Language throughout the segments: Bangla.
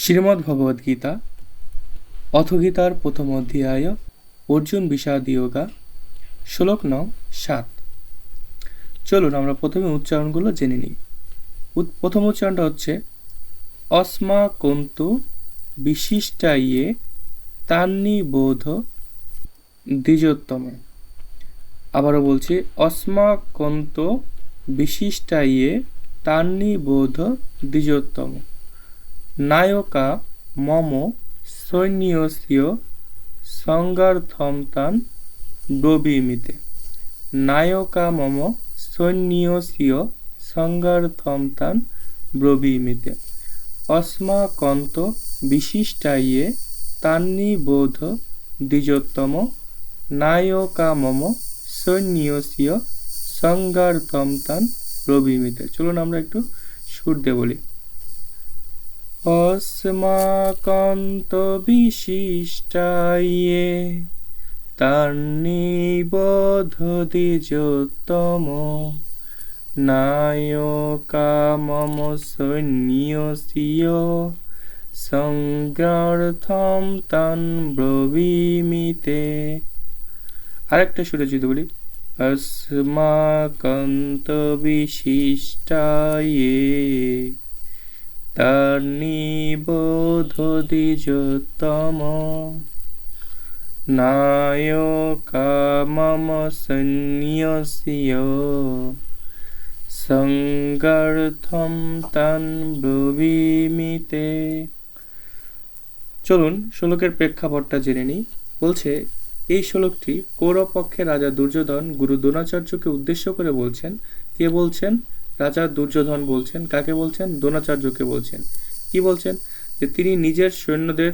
শ্রীমদ্ভগবদ্গীতা অথ গীতার প্রথম অধ্যায় অর্জুন বিষাদ যোগা শ্লোক নং 7। চলুন আমরা প্রথমে উচ্চারণগুলো জেনে নিই। প্রথম উচ্চারণটা হচ্ছে অস্মাকন্তু বিশিষ্টায়ে তান্নিবোধ দ্বিজোত্তম। আবারও বলছি, অস্মাকন্ত বিশিষ্টায়ে তান্নিবোধ দ্বিজোত্তম। নায়কা মম সৈন্যস্য সংগার্থম তান ব্রবীমিতে। নায়কা মম সৈন্যস্য সংগার্থম তান ব্রবীমিতে। অস্মাকন্ত বিশিষ্টায়ে তান্নিবোধ দ্বিজোত্তম। নায়কা মম সৈন্যস্য সংগার্থম তান ব্রবীমিতে। চলুন আমরা একটু সুর দিয়ে বলি। অস্মাকন্ত বিশিষ্টায়ে তান্নিবোধ দ্বিজোত্তম। নায়কা মম সৈন্যস্য সংগার্থম তান ব্রবীমিতে। আরেকটা সুরে যদি বলি, অস্মাকন্ত বিশিষ্টায়ে তান্নিবোধ দ্বিজোত্তম। নায়কা মম সৈন্যস্য সংগার্থম তান ব্রবীমিতে। চলুন শ্লোকের প্রেক্ষাপটটা জেনে নিই। বলছে, এই শ্লোকটি কৌরব পক্ষের রাজা দুর্যোধন গুরু দ্রোণাচার্যকে উদ্দেশ্য করে বলছেন। কে বলছেন? রাজা দুর্যোধন বলছেন। কাকে বলছেন? দ্রোণাচার্যকে বলছেন। কি বলছেন? যে তিনি নিজের সৈন্যদের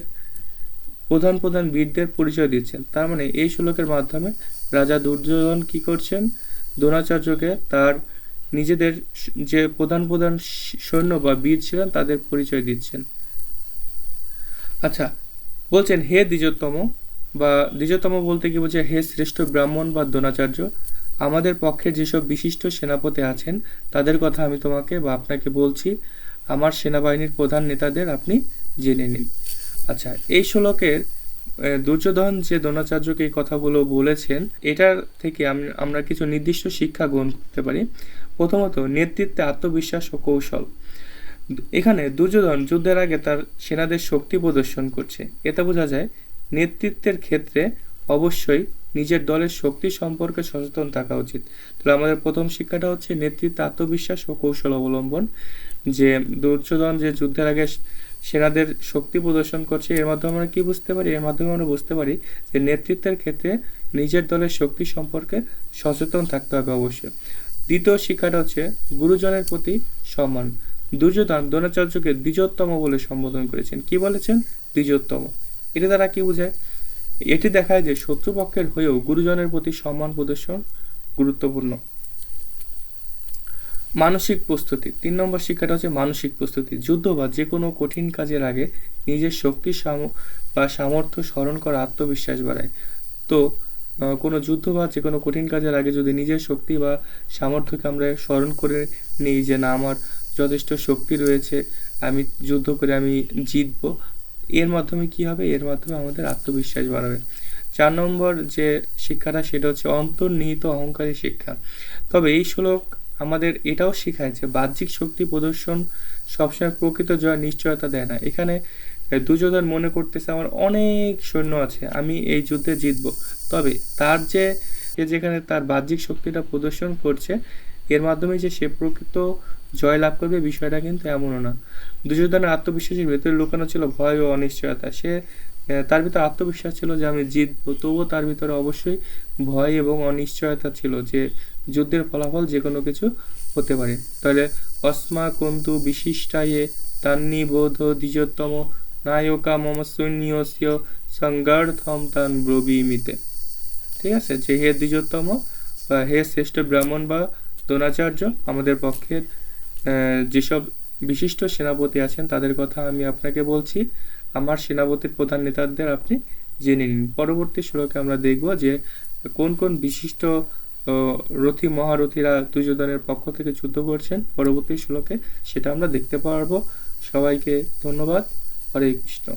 প্রধান প্রধান বীরদের পরিচয় দিচ্ছেন। তার মানে এই শ্লোকের মাধ্যমে রাজা দুর্যোধন কি করছেন? দ্রোণাচার্যকে তার নিজেদের যে প্রধান প্রধান সৈন্য বা বীর ছিলেন তাদের পরিচয় দিচ্ছেন। আচ্ছা, বলছেন হে দ্বিজোত্তম, বা দ্বিজোত্তম বলতে কি বলছে? হে শ্রেষ্ঠ ব্রাহ্মণ বা দ্রোণাচার্য, আমাদের পক্ষে যেসব বিশিষ্ট সেনাপতি আছেন তাদের কথা আমি তোমাকে বা আপনাকে বলছি। আমার সেনাবাহিনীর প্রধান নেতাদের আপনি জেনে নিন। আচ্ছা, এই শ্লোকের দুর্যোধন যে দ্রোণাচার্যকে এই কথাগুলো বলেছেন, এটার থেকে আমরা কিছু নির্দিষ্ট শিক্ষা গ্রহণ করতে পারি। প্রথমত, নেতৃত্বে আত্মবিশ্বাস ও কৌশল। এখানে দুর্যোধন যুদ্ধের আগে তার সেনাদের শক্তি প্রদর্শন করছে। এতে বোঝা যায় নেতৃত্বের ক্ষেত্রে অবশ্যই নিজের দলের শক্তি সম্পর্কে সচেতন থাকা উচিত। তাহলে আমাদের প্রথম শিক্ষাটা হচ্ছে নেতৃত্বে আত্মবিশ্বাস ও কৌশল অবলম্বন। যে দুর্যোধন যে যুদ্ধের আগে সেনাদের শক্তি প্রদর্শন করছে, এর মাধ্যমে আমরা কি বুঝতে পারি? এর মাধ্যমে আমরা বুঝতে পারি যে নেতৃত্বের ক্ষেত্রে নিজের দলের শক্তি সম্পর্কে সচেতন থাকতে হবে অবশ্যই। দ্বিতীয় শিক্ষাটা হচ্ছে গুরুজনের প্রতি সম্মান। দুর্যোধন দ্রোণাচার্যকে দ্বিজোত্তম বলে সম্বোধন করেছেন। কি বলেছেন? দ্বিজোত্তম। এটা দ্বারা কি বোঝায়? এটি দেখায় যে শত্রুপক্ষের হয়েও গুরুজনের প্রতি সম্মান প্রদর্শন গুরুত্বপূর্ণ। মানসিক প্রস্তুতি। 3 নম্বর শিক্ষাটা হচ্ছে মানসিক প্রস্তুতি। যুদ্ধ বা যে কোনো কঠিন কাজের আগে নিজের শক্তি বা সামর্থ্য স্মরণ করা আত্মবিশ্বাস বাড়ায়। তো কোনো যুদ্ধ বা যে কোনো কঠিন কাজের আগে যদি নিজের শক্তি বা সামর্থ্যকে আমরা স্মরণ করে নিই যে না, আমার যথেষ্ট শক্তি রয়েছে, আমি যুদ্ধ করে আমি জিতবো, এর মাধ্যমে কি হবে? এর মাধ্যমে আমাদের আত্মবিশ্বাস বাড়াবে। 4 নম্বর যে শিক্ষাটা সেটা হচ্ছে অন্তর্নিহিত অহংকারী শিক্ষা। তবে এই শ্লোক আমাদের এটাও শেখায় যে বাহ্যিক শক্তি প্রদর্শন সবসময় প্রকৃত জয়ের নিশ্চয়তা দেয় না। এখানে দুর্যোধন মনে করতেছে আমার অনেক সৈন্য আছে, আমি এই যুদ্ধে জিতবো। তবে তার যে যেখানে তার বাহ্যিক শক্তিটা প্রদর্শন করছে, এর মাধ্যমে যে সে প্রকৃত জয় লাভ করবে, বিষয়টা কিন্তু এমনও না। দুর্যোধনের আত্মবিশ্বাসের ভেতরে লুকানো ছিল ভয় ও অনিশ্চয়তা। তার ভিতরে আত্মবিশ্বাস ছিল যে আমি জিতবো, তবুও তার ভিতরে অবশ্যই ভয় এবং অনিশ্চয়তা ছিল যে যুদ্ধের ফলাফল যে কোনো কিছু হতে পারে। তাহলে অস্মাকন্তু বিশিষ্টায়ে তান্নিবোধ দ্বিজোত্তম। নায়কা মম সৈন্যস্য সংগার্থম তান ব্রবীমিতে। ঠিক আছে, যে হে দ্বিজোত্তম বা হে শ্রেষ্ঠ ব্রাহ্মণ বা দ্রোণাচার্য, আমাদের পক্ষের যেসব বিশিষ্ট সেনাপতি আছেন তাদের কথা আমি আপনাকে বলছি। আমার সেনাপতির প্রধান নেতাদের আপনি জেনে নিন। পরবর্তী শ্লোকে আমরা দেখব যে কোন কোন বিশিষ্ট রথী মহারথীরা দুর্যোধনের পক্ষ থেকে যুদ্ধ করছেন। পরবর্তী শ্লোকে সেটা আমরা দেখতে পারবো। সবাইকে ধন্যবাদ। হরে কৃষ্ণ।